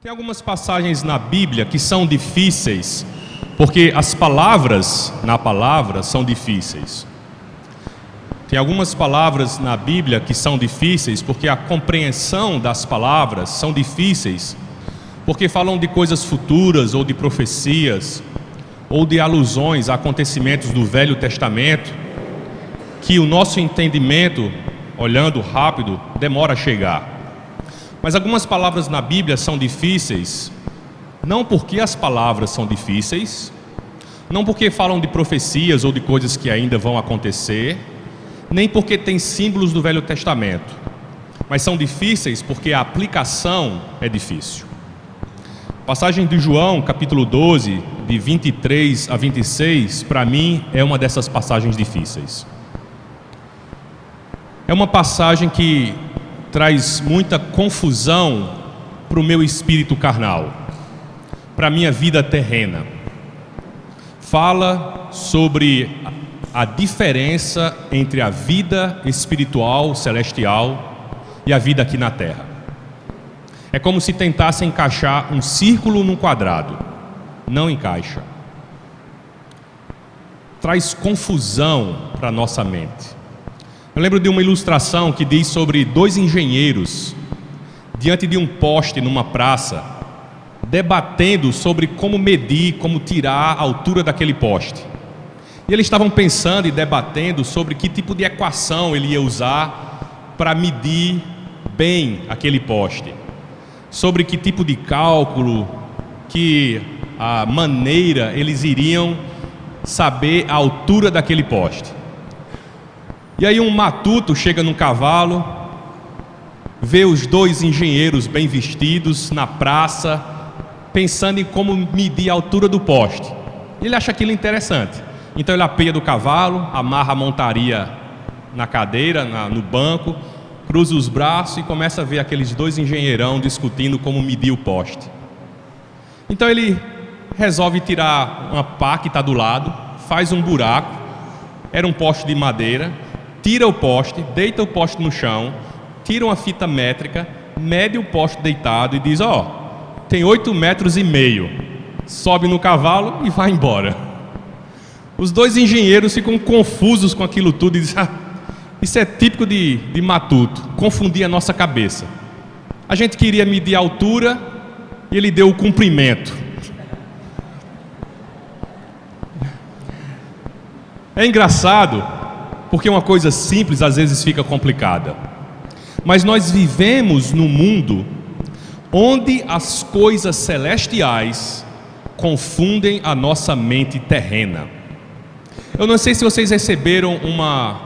Tem algumas passagens na Bíblia que são difíceis, porque as palavras na palavra são difíceis. Tem algumas palavras na Bíblia que são difíceis, porque a compreensão das palavras são difíceis, porque falam de coisas futuras, ou de profecias, ou de alusões a acontecimentos do Velho Testamento, que o nosso entendimento, olhando rápido, demora a chegar. Mas algumas palavras na Bíblia são difíceis, não porque as palavras são difíceis, não porque falam de profecias ou de coisas que ainda vão acontecer, nem porque tem símbolos do Velho Testamento, mas são difíceis porque a aplicação é difícil. Passagem de João, capítulo 12, de 23 a 26, para mim é uma dessas passagens difíceis. É uma passagem que traz muita confusão para o meu espírito carnal, para a minha vida terrena. Fala sobre a diferença entre a vida espiritual, celestial, e a vida aqui na terra. É como se tentasse encaixar um círculo num quadrado. Não encaixa. Traz confusão para a nossa mente. Eu lembro de uma ilustração que diz sobre dois engenheiros diante de um poste numa praça, debatendo sobre como medir, como tirar a altura daquele poste. E eles estavam pensando e debatendo sobre que tipo de equação ele ia usar para medir bem aquele poste, sobre que tipo de cálculo, que a maneira eles iriam saber a altura daquele poste. E aí um matuto chega num cavalo, vê os dois engenheiros bem vestidos na praça, pensando em como medir a altura do poste. Ele acha aquilo interessante. Então ele apeia do cavalo, amarra a montaria na cadeira, no banco, cruza os braços e começa a ver aqueles dois engenheirão discutindo como medir o poste. Então ele resolve tirar uma pá que está do lado, faz um buraco, era um poste de madeira, tira o poste, deita o poste no chão, tira uma fita métrica, mede o poste deitado e diz: tem 8,5 metros, sobe no cavalo e vai embora. Os dois engenheiros ficam confusos com aquilo tudo e dizem: isso é típico de matuto, confundir a nossa cabeça. A gente queria medir a altura e ele deu o comprimento. É engraçado, porque uma coisa simples às vezes fica complicada. Mas nós vivemos num mundo onde as coisas celestiais confundem a nossa mente terrena. Eu não sei se vocês receberam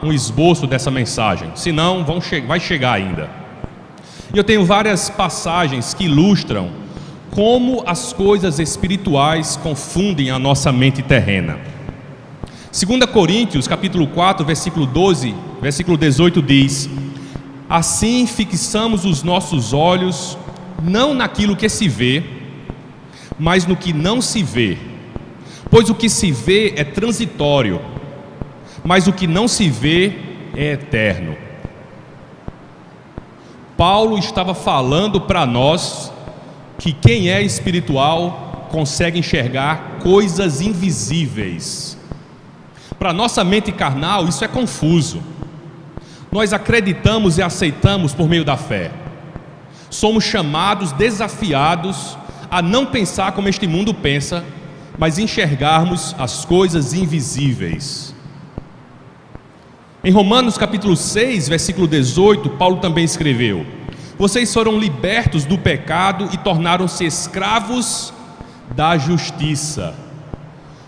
um esboço dessa mensagem, se não, vai chegar ainda. E eu tenho várias passagens que ilustram como as coisas espirituais confundem a nossa mente terrena. 2 Coríntios, capítulo 4, versículo 12, versículo 18 diz: assim fixamos os nossos olhos não naquilo que se vê, mas no que não se vê. Pois o que se vê é transitório, mas o que não se vê é eterno. Paulo estava falando para nós que quem é espiritual consegue enxergar coisas invisíveis. Para nossa mente carnal isso é confuso. Nós acreditamos e aceitamos por meio da fé. Somos chamados, desafiados a não pensar como este mundo pensa, mas enxergarmos as coisas invisíveis. Em Romanos capítulo 6, versículo 18, Paulo também escreveu: vocês foram libertos do pecado e tornaram-se escravos da justiça.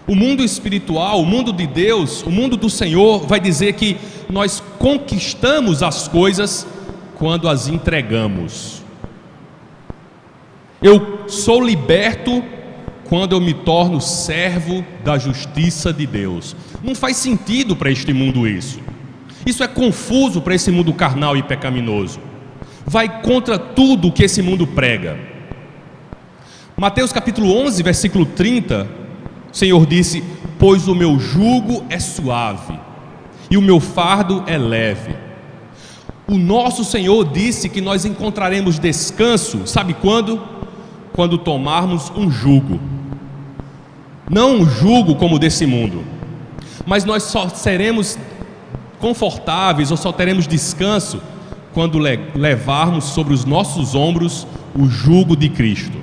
O mundo espiritual, o mundo de Deus, o mundo do Senhor vai dizer que nós conquistamos as coisas quando as entregamos. Eu sou liberto quando eu me torno servo da justiça de Deus. Não faz sentido para este mundo isso. Isso é confuso para esse mundo carnal e pecaminoso. Vai contra tudo o que esse mundo prega. Mateus capítulo 11, versículo 30, o Senhor disse: pois o meu jugo é suave e o meu fardo é leve. O nosso Senhor disse que nós encontraremos descanso, sabe quando? quando tomarmos um jugo. Não um jugo como o desse mundo, mas nós só seremos confortáveis ou só teremos descanso quando levarmos sobre os nossos ombros o jugo de Cristo.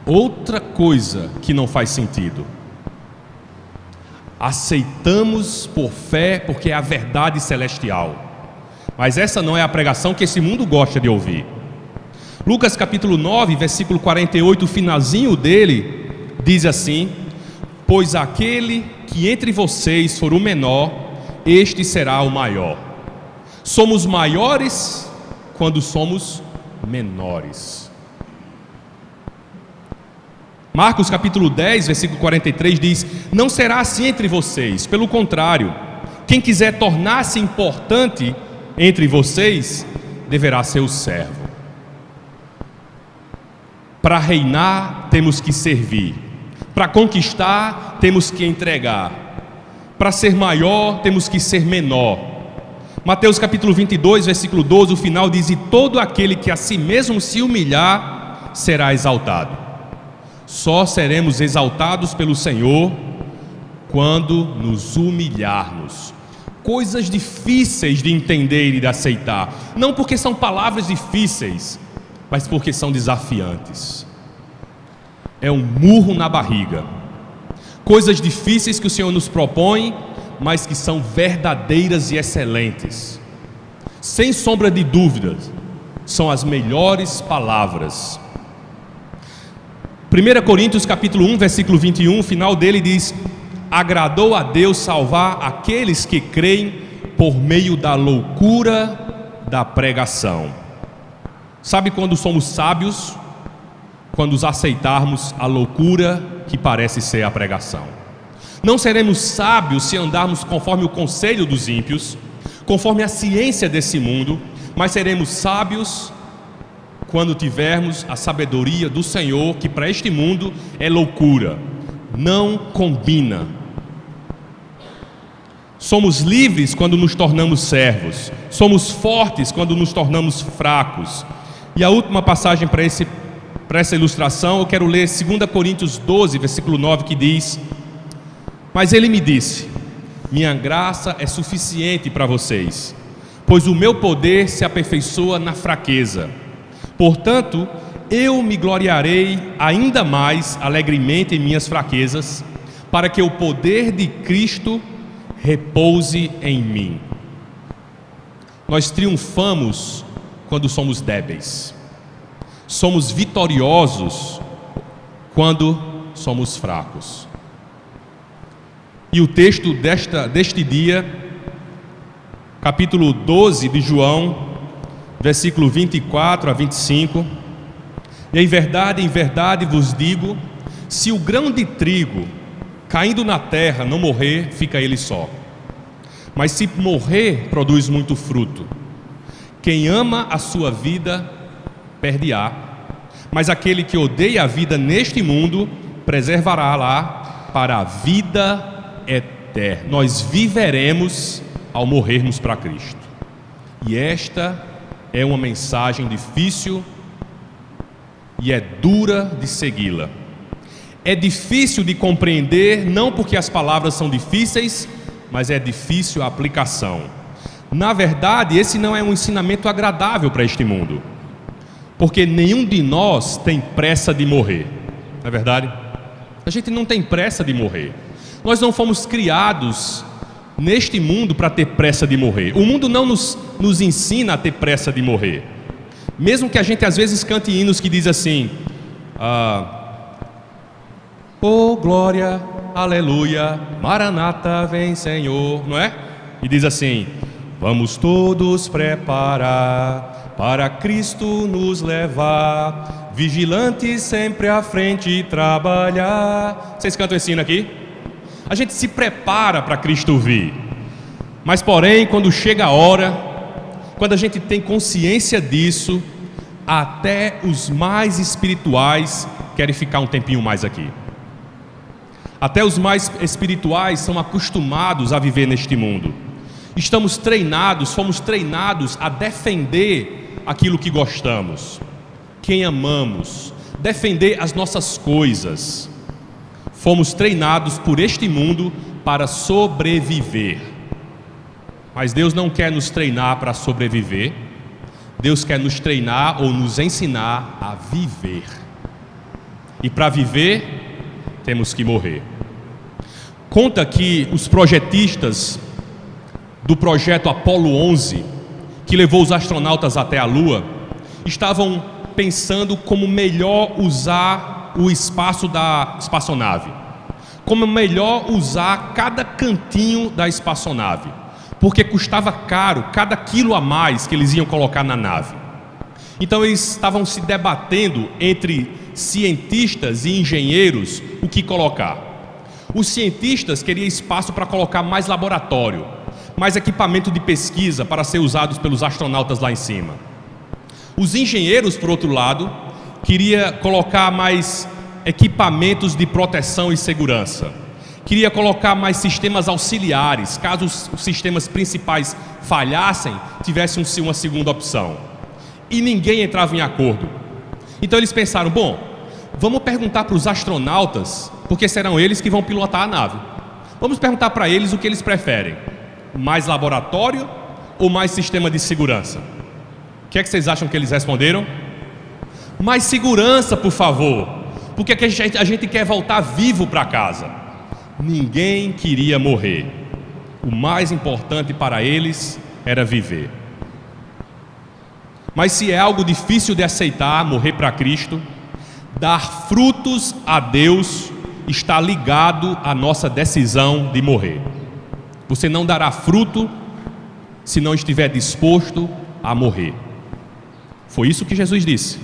Outra coisa que não faz sentido. Aceitamos por fé porque é a verdade celestial, mas essa não é a pregação que esse mundo gosta de ouvir. Lucas capítulo 9, versículo 48, o finalzinho dele diz assim: pois aquele que entre vocês for o menor, este será o maior. Somos maiores quando somos menores. Marcos capítulo 10, versículo 43 diz: não será assim entre vocês, pelo contrário, quem quiser tornar-se importante entre vocês, deverá ser o servo. Para reinar, temos que servir. Para conquistar, temos que entregar. Para ser maior, temos que ser menor. Mateus capítulo 22, versículo 12, o final diz: e todo aquele que a si mesmo se humilhar, será exaltado. Só seremos exaltados pelo Senhor quando nos humilharmos. Coisas difíceis de entender e de aceitar, não porque são palavras difíceis, mas porque são desafiantes. É um murro na barriga. Coisas difíceis que o Senhor nos propõe, mas que são verdadeiras e excelentes. Sem sombra de dúvidas, são as melhores palavras. 1 Coríntios capítulo 1, versículo 21, o final dele diz: agradou a Deus salvar aqueles que creem por meio da loucura da pregação. Sabe quando somos sábios? Quando os aceitarmos a loucura que parece ser a pregação. Não seremos sábios se andarmos conforme o conselho dos ímpios, conforme a ciência desse mundo, mas seremos sábios quando tivermos a sabedoria do Senhor, que para este mundo é loucura, não combina. Somos livres quando nos tornamos servos, somos fortes quando nos tornamos fracos. E a última passagem para essa ilustração, eu quero ler 2 Coríntios 12, versículo 9, que diz: mas ele me disse, minha graça é suficiente para vocês, pois o meu poder se aperfeiçoa na fraqueza. Portanto, eu me gloriarei ainda mais alegremente em minhas fraquezas, para que o poder de Cristo repouse em mim. Nós triunfamos quando somos débeis. Somos vitoriosos quando somos fracos. E o texto deste dia, capítulo 12 de João, versículo 24 a 25: e em verdade vos digo, se o grão de trigo caindo na terra não morrer, fica ele só, mas se morrer, produz muito fruto. Quem ama a sua vida, perde-a, mas aquele que odeia a vida neste mundo, preservará-la para a vida eterna. Nós viveremos ao morrermos para Cristo. E esta é uma mensagem difícil e é dura de segui-la. É difícil de compreender, não porque as palavras são difíceis, mas é difícil a aplicação. Na verdade, esse não é um ensinamento agradável para este mundo, porque nenhum de nós tem pressa de morrer, não é verdade? A gente não tem pressa de morrer. Nós não fomos criados neste mundo para ter pressa de morrer. O mundo não nos ensina a ter pressa de morrer. Mesmo que a gente às vezes cante hinos que diz assim: oh glória, aleluia, Maranata vem Senhor, não é? E diz assim: vamos todos preparar para Cristo nos levar, vigilantes sempre à frente trabalhar. Vocês cantam esse hino aqui? A gente se prepara para Cristo vir, mas porém quando chega a hora, quando a gente tem consciência disso, até os mais espirituais querem ficar um tempinho mais aqui. Até os mais espirituais são acostumados a viver neste mundo. Fomos treinados a defender aquilo que gostamos, quem amamos, defender as nossas coisas. Fomos treinados por este mundo para sobreviver. Mas Deus não quer nos treinar para sobreviver. Deus quer nos treinar ou nos ensinar a viver. E para viver, temos que morrer. Conta que os projetistas do projeto Apollo 11, que levou os astronautas até a Lua, estavam pensando como melhor usar o espaço da espaçonave, como melhor usar cada cantinho da espaçonave, porque custava caro cada quilo a mais que eles iam colocar na nave. Então eles estavam se debatendo entre cientistas e engenheiros o que colocar. Os cientistas queriam espaço para colocar mais laboratório, mais equipamento de pesquisa para ser usados pelos astronautas lá em cima. Os engenheiros, por outro lado, queriam colocar mais equipamentos de proteção e segurança. Queria colocar mais sistemas auxiliares, caso os sistemas principais falhassem, tivessem uma segunda opção. E ninguém entrava em acordo. Então eles pensaram, bom, vamos perguntar para os astronautas, porque serão eles que vão pilotar a nave. Vamos perguntar para eles o que eles preferem: mais laboratório ou mais sistema de segurança? O que é que vocês acham que eles responderam? Mais segurança, por favor, porque a gente quer voltar vivo para casa. Ninguém queria morrer. O mais importante para eles era viver. Mas se é algo difícil de aceitar, morrer para Cristo, dar frutos a Deus está ligado à nossa decisão de morrer. Você não dará fruto se não estiver disposto a morrer. Foi isso que Jesus disse.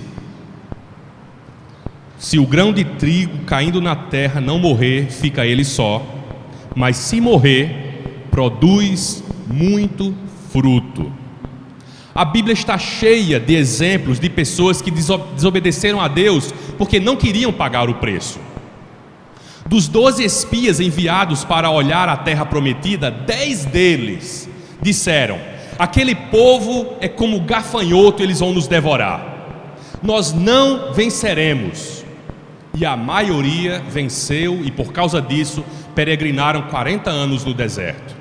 Se o grão de trigo caindo na terra não morrer, fica ele só, mas se morrer, produz muito fruto. A Bíblia está cheia de exemplos de pessoas que desobedeceram a Deus porque não queriam pagar o preço. Dos 12 espias enviados para olhar a terra prometida, 10 deles disseram: aquele povo é como gafanhoto, eles vão nos devorar. Nós não venceremos. E a maioria venceu e por causa disso peregrinaram 40 anos no deserto.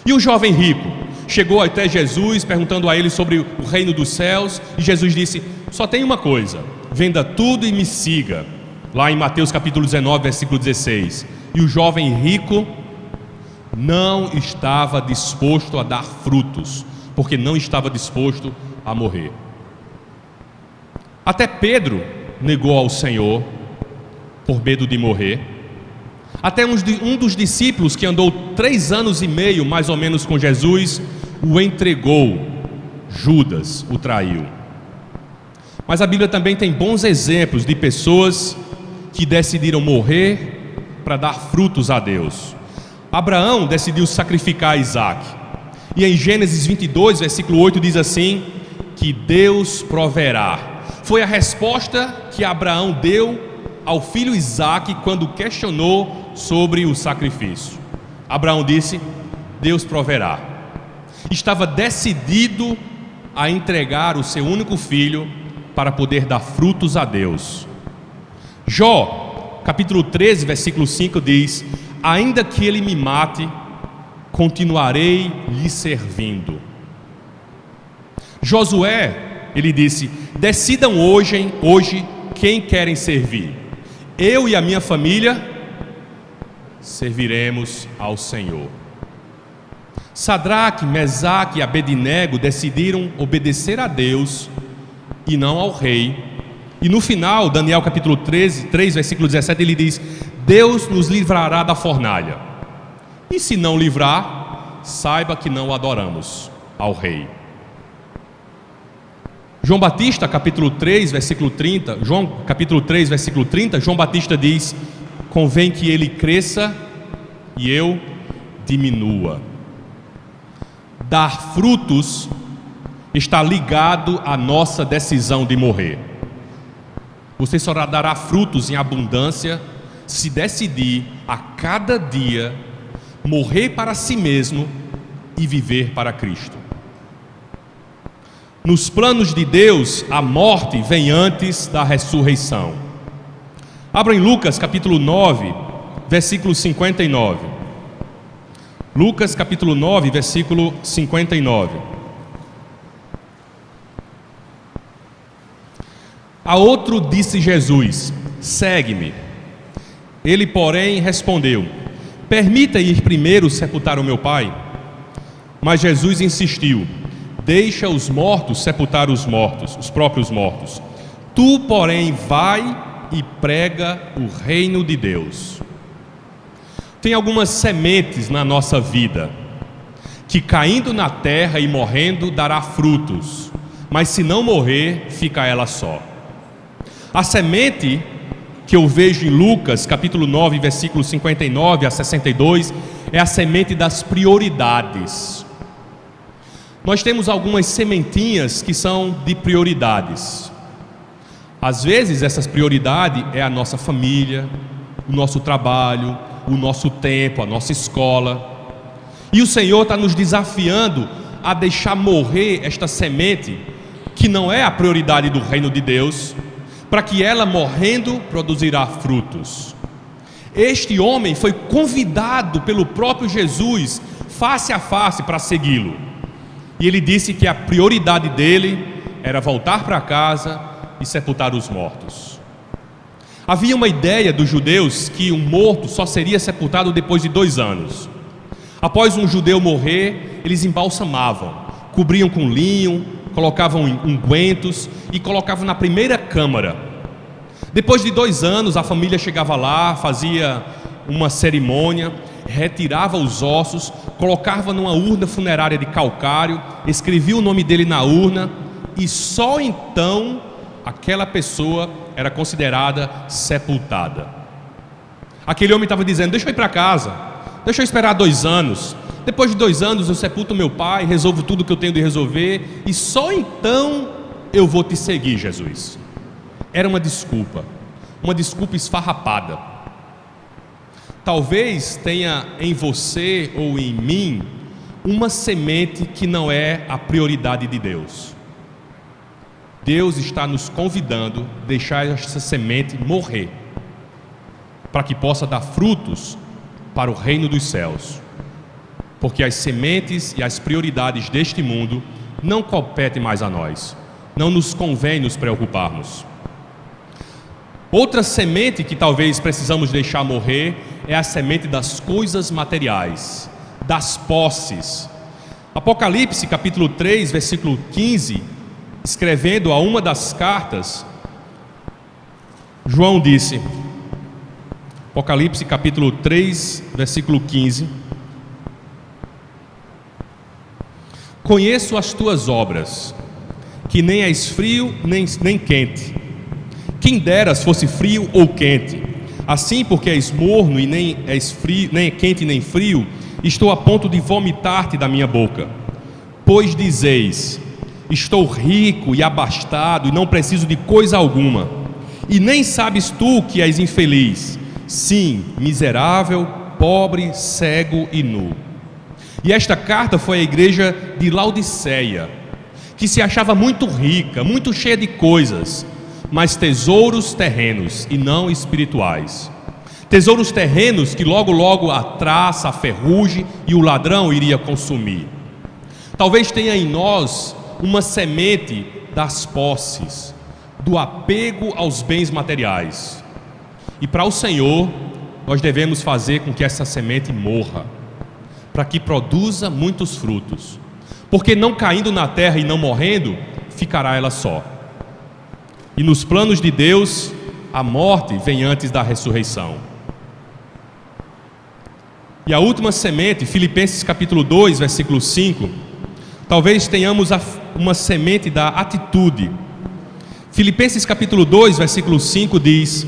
E o jovem rico chegou até Jesus perguntando a ele sobre o reino dos céus, e Jesus disse: só tem uma coisa, venda tudo e me siga. Lá em Mateus capítulo 19, versículo 16. E o jovem rico não estava disposto a dar frutos, porque não estava disposto a morrer. Até Pedro negou ao Senhor por medo de morrer. Até um dos discípulos que andou 3 anos e meio mais ou menos com Jesus o entregou. Judas o traiu. Mas a Bíblia também tem bons exemplos de pessoas que decidiram morrer para dar frutos a Deus. Abraão decidiu sacrificar Isaac, e em Gênesis 22, versículo 8 diz assim: que Deus proverá. Foi a resposta que Abraão deu ao filho Isaac quando questionou sobre o sacrifício. Abraão disse: Deus proverá. Estava decidido a entregar o seu único filho para poder dar frutos a Deus. Jó, capítulo 13, versículo 5 diz: ainda que ele me mate, continuarei lhe servindo. Josué, ele disse: decidam hoje quem querem servir. Eu e a minha família serviremos ao Senhor. Sadraque, Mesaque e Abednego decidiram obedecer a Deus e não ao rei. E no final, Daniel capítulo 3, versículo 17, ele diz: Deus nos livrará da fornalha. E se não livrar, saiba que não adoramos ao rei. João Batista, capítulo 3, versículo 30, João Batista diz: convém que ele cresça e eu diminua. Dar frutos está ligado à nossa decisão de morrer. Você só dará frutos em abundância se decidir a cada dia morrer para si mesmo e viver para Cristo. Nos planos de Deus, a morte vem antes da ressurreição. Abra em Lucas capítulo 9, versículo 59. Lucas capítulo 9, versículo 59. A outro disse Jesus: segue-me. Ele, porém, respondeu: permita ir primeiro sepultar o meu pai. Mas Jesus insistiu: deixa os mortos sepultar os mortos, os próprios mortos. Tu, porém, vai e prega o reino de Deus. Tem algumas sementes na nossa vida que, caindo na terra e morrendo, dará frutos, mas se não morrer, fica ela só. A semente que eu vejo em Lucas capítulo 9, versículos 59 a 62 é a semente das prioridades. Nós temos algumas sementinhas que são de prioridades. Às vezes essas prioridades é a nossa família, o nosso trabalho, o nosso tempo, a nossa escola. E o Senhor está nos desafiando a deixar morrer esta semente, que não é a prioridade do reino de Deus, para que ela, morrendo, produzirá frutos. Este homem foi convidado pelo próprio Jesus, face a face, para segui-lo. E ele disse que a prioridade dele era voltar para casa e sepultar os mortos. Havia uma ideia dos judeus que um morto só seria sepultado depois de 2 anos. Após um judeu morrer, eles embalsamavam, cobriam com linho, colocavam ungüentos e colocavam na primeira câmara. Depois de 2 anos, a família chegava lá, fazia uma cerimônia, retirava os ossos, colocava numa urna funerária de calcário, escrevia o nome dele na urna, e só então aquela pessoa era considerada sepultada. Aquele homem estava dizendo: deixa eu ir para casa, deixa eu esperar 2 anos, depois de 2 anos eu sepulto meu pai, resolvo tudo que eu tenho de resolver, e só então eu vou te seguir, Jesus. Era uma desculpa esfarrapada. Talvez tenha em você ou em mim uma semente que não é a prioridade de Deus. Deus está nos convidando a deixar essa semente morrer, para que possa dar frutos para o reino dos céus. Porque as sementes e as prioridades deste mundo não competem mais a nós. Não nos convém nos preocuparmos. Outra semente que talvez precisamos deixar morrer é a semente das coisas materiais, das posses. Apocalipse capítulo 3, versículo 15, escrevendo a uma das cartas, João disse, Apocalipse capítulo 3, versículo 15: conheço as tuas obras, que nem és frio nem quente. Quem deras fosse frio ou quente. Assim, porque és morno e nem és frio, nem é quente nem frio, estou a ponto de vomitar-te da minha boca. Pois dizeis: estou rico e abastado e não preciso de coisa alguma, e nem sabes tu que és infeliz, sim, miserável, pobre, cego e nu. E esta carta foi à igreja de Laodiceia, que se achava muito rica, muito cheia de coisas, mas tesouros terrenos e não espirituais. Tesouros terrenos que logo a traça, a ferrugem e o ladrão iria consumir. Talvez tenha em nós uma semente das posses, do apego aos bens materiais. E para o Senhor, nós devemos fazer com que essa semente morra, para que produza muitos frutos. Porque não caindo na terra e não morrendo, ficará ela só. E nos planos de Deus, a morte vem antes da ressurreição. E a última semente, Filipenses capítulo 2, versículo 5, talvez tenhamos uma semente da atitude. Filipenses capítulo 2, versículo 5 diz: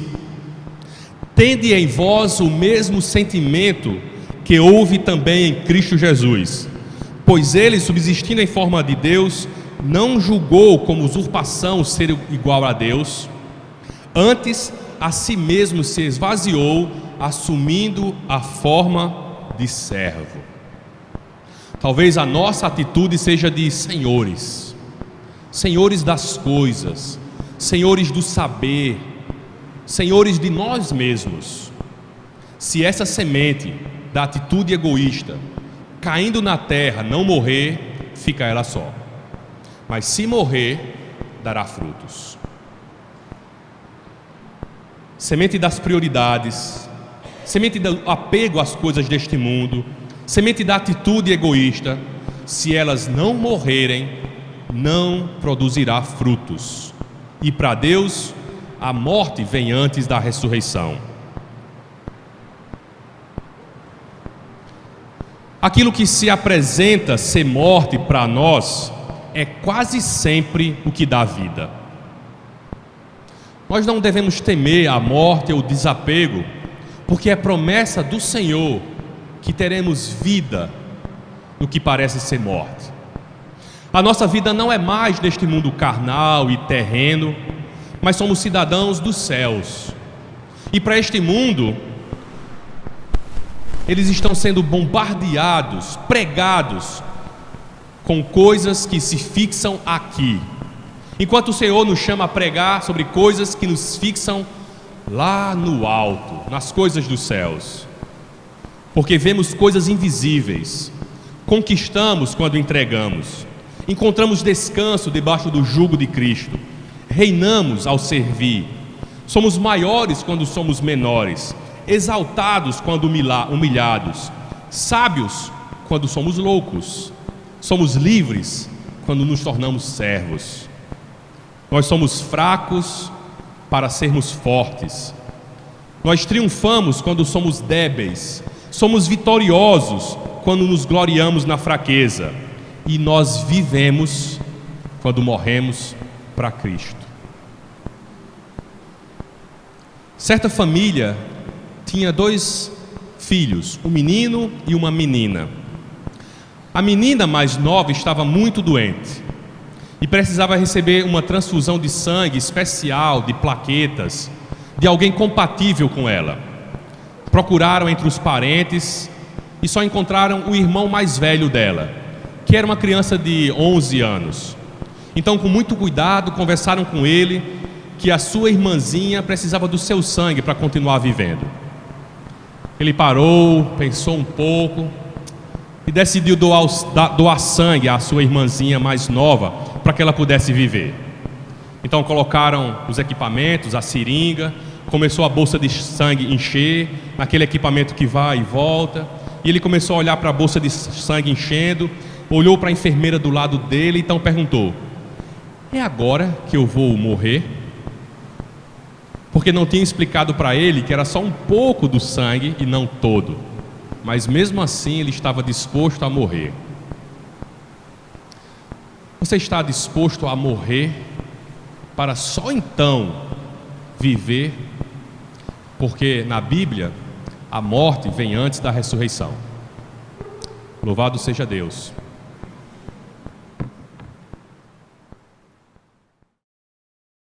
tende em vós o mesmo sentimento que houve também em Cristo Jesus, pois ele, subsistindo em forma de Deus, não julgou como usurpação ser igual a Deus, antes a si mesmo se esvaziou, assumindo a forma de servo. Talvez a nossa atitude seja de senhores, senhores das coisas, senhores do saber, senhores de nós mesmos. Se essa semente da atitude egoísta, caindo na terra, não morrer, fica ela só. Mas se morrer, dará frutos. Semente das prioridades, semente do apego às coisas deste mundo, semente da atitude egoísta, se elas não morrerem, não produzirá frutos. E para Deus, a morte vem antes da ressurreição. Aquilo que se apresenta ser morte para nós é quase sempre o que dá vida. Nós não devemos temer a morte ou o desapego, porque é promessa do Senhor que teremos vida no que parece ser morte. A nossa vida não é mais deste mundo carnal e terreno, mas somos cidadãos dos céus. E para este mundo, eles estão sendo bombardeados, pregados com coisas que se fixam aqui, enquanto o Senhor nos chama a pregar sobre coisas que nos fixam lá no alto, nas coisas dos céus. Porque vemos coisas invisíveis, conquistamos quando entregamos, encontramos descanso debaixo do jugo de Cristo, reinamos ao servir, somos maiores quando somos menores, exaltados quando humilhados, sábios quando somos loucos, somos livres quando nos tornamos servos. Nós somos fracos para sermos fortes. Nós triunfamos quando somos débeis. Somos vitoriosos quando nos gloriamos na fraqueza. E nós vivemos quando morremos para Cristo. Certa família tinha 2 filhos, um menino e uma menina. A menina mais nova estava muito doente e precisava receber uma transfusão de sangue especial, de plaquetas, de alguém compatível com ela. Procuraram entre os parentes e só encontraram o irmão mais velho dela, que era uma criança de 11 anos. Então, com muito cuidado, conversaram com ele que a sua irmãzinha precisava do seu sangue para continuar vivendo. Ele parou, pensou um pouco e decidiu doar sangue à sua irmãzinha mais nova para que ela pudesse viver. Então colocaram os equipamentos, a seringa, começou a bolsa de sangue encher, naquele equipamento que vai e volta, e ele começou a olhar para a bolsa de sangue enchendo, olhou para a enfermeira do lado dele, então perguntou: é agora que eu vou morrer? Porque não tinha explicado para ele que era só um pouco do sangue e não todo, mas mesmo assim ele estava disposto a morrer. Você está disposto a morrer para só então viver? Porque na Bíblia a morte vem antes da ressurreição. Louvado seja Deus.